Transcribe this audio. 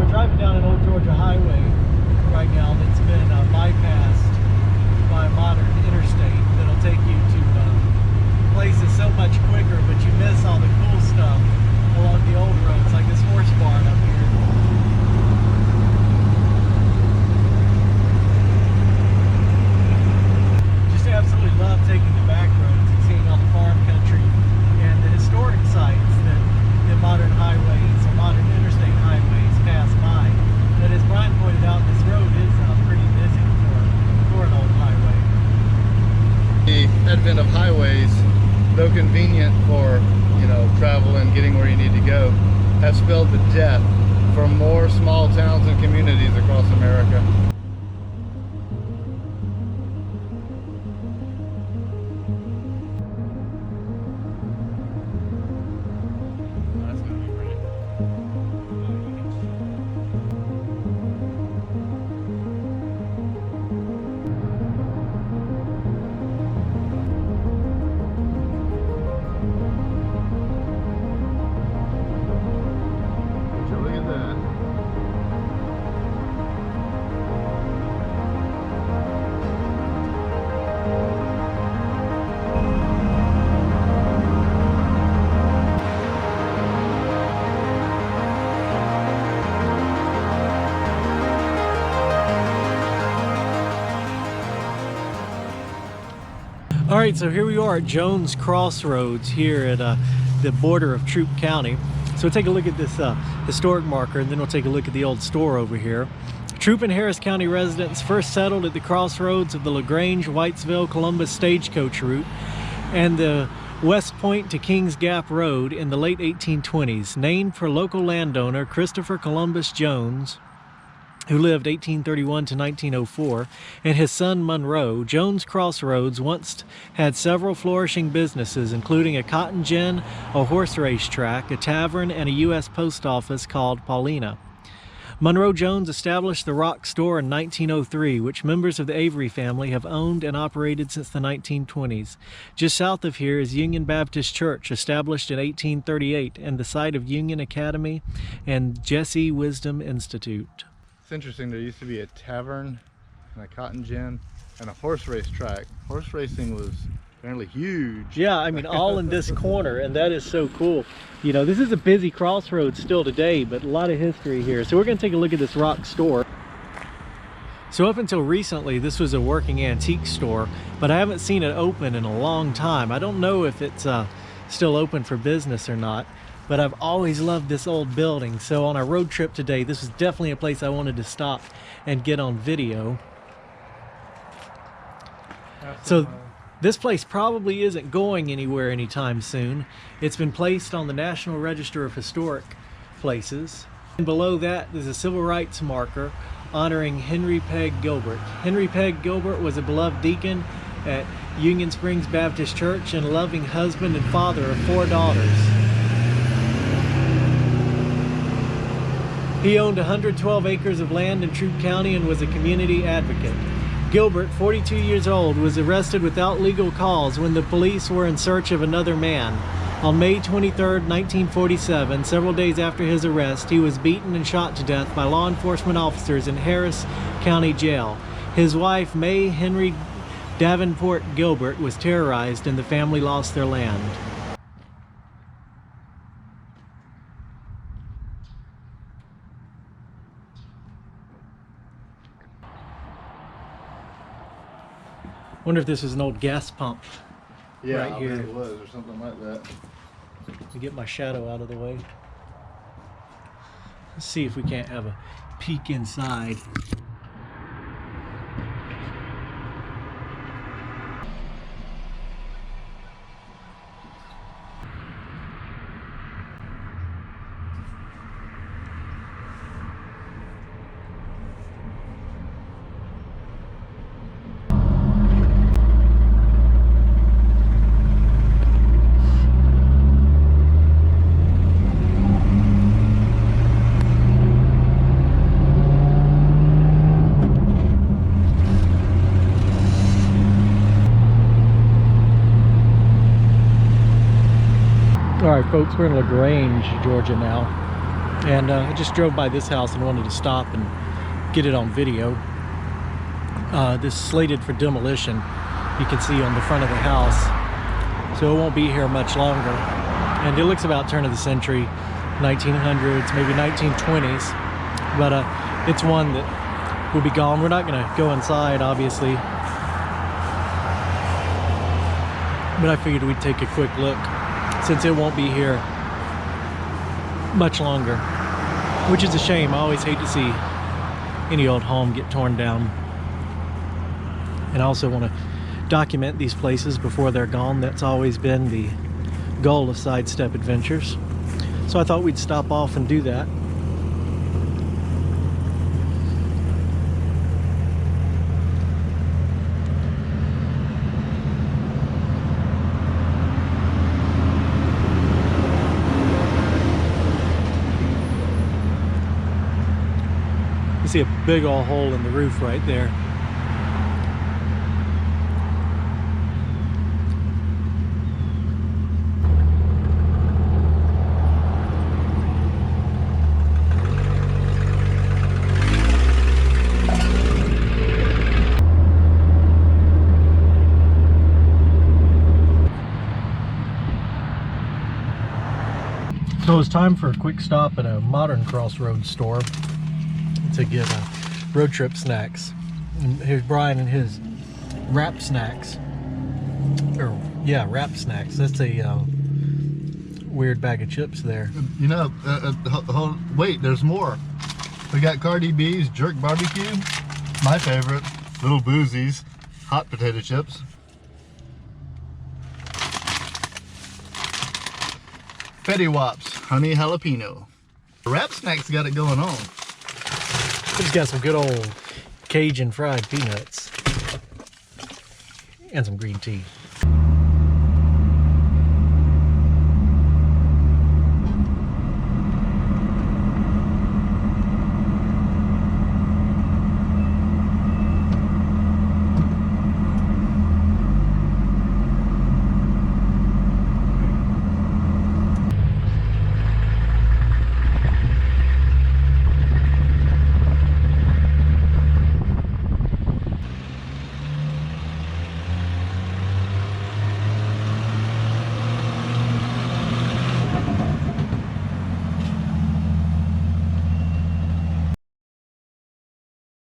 driving down an old Georgia highway right now that's been bypassed by a modern interstate that'll take you to places so much quicker, but you miss all the cool stuff along the old roads, like this horse barn up here. Just absolutely love taking the back roads and seeing all the farm country and the historic sites that the modern highways or modern interstate highways pass by. But as Brian pointed out, this road is pretty busy for an old highway. The advent of highways, though convenient for, you know, travel and getting where you need to go, have spelled the death for more small towns and communities across America. All right, so here we are at Jones Crossroads here at the border of Troup County. So we'll take a look at this historic marker, and then we'll take a look at the old store over here. Troup and Harris County residents first settled at the crossroads of the LaGrange, Whitesville, Columbus stagecoach route and the West Point to Kings Gap Road in the late 1820s, named for local landowner Christopher Columbus Jones, who lived 1831 to 1904, and his son Monroe. Jones Crossroads once had several flourishing businesses, including a cotton gin, a horse race track, a tavern, and a U.S. post office called Paulina. Monroe Jones established the Rock Store in 1903, which members of the Avery family have owned and operated since the 1920s. Just south of here is Union Baptist Church, established in 1838, and the site of Union Academy and Jesse Wisdom Institute. It's interesting, there used to be a tavern and a cotton gin and a horse race track. Horse racing was apparently huge. Yeah, I mean, all in this corner, and that is so cool. You know, this is a busy crossroads still today, but a lot of history here. So we're going to take a look at this Rock Store. So up until recently, this was a working antique store, but I haven't seen it open in a long time. I don't know if it's still open for business or not. But I've always loved this old building. So on our road trip today, this was definitely a place I wanted to stop and get on video. So this place probably isn't going anywhere anytime soon. It's been placed on the National Register of Historic Places. And below that is a civil rights marker honoring Henry Pegg Gilbert. Henry Pegg Gilbert was a beloved deacon at Union Springs Baptist Church and a loving husband and father of 4 daughters. He owned 112 acres of land in Troup County and was a community advocate. Gilbert, 42 years old, was arrested without legal cause when the police were in search of another man. On May 23, 1947, several days after his arrest, he was beaten and shot to death by law enforcement officers in Harris County Jail. His wife, May Henry Davenport Gilbert, was terrorized and the family lost their land. Wonder if this was an old gas pump. Yeah, right here. It was, or something like that. To get my shadow out of the way. Let's see if we can't have a peek inside. All right, folks, we're in LaGrange, Georgia now. And I just drove by this house and wanted to stop and get it on video. This is slated for demolition, you can see on the front of the house, so it won't be here much longer. And it looks about turn of the century, 1900s, maybe 1920s, but it's one that will be gone. We're not going to go inside, obviously, but I figured we'd take a quick look since it won't be here much longer, which is a shame. I always hate to see any old home get torn down. And I also want to document these places before they're gone. That's always been the goal of Sidestep Adventures. So I thought we'd stop off and do that. You see a big old hole in the roof right there. So it's time for a quick stop at a modern Crossroads store to get road trip snacks. And here's Brian and his wrap snacks. Or yeah, wrap snacks. That's a weird bag of chips there. You know, wait, there's more. We got Cardi B's jerk barbecue. My favorite, Little Boozy's hot potato chips. Fetty Wap's honey jalapeno. Wrap snacks got it going on. It's got some good old Cajun fried peanuts and some green tea.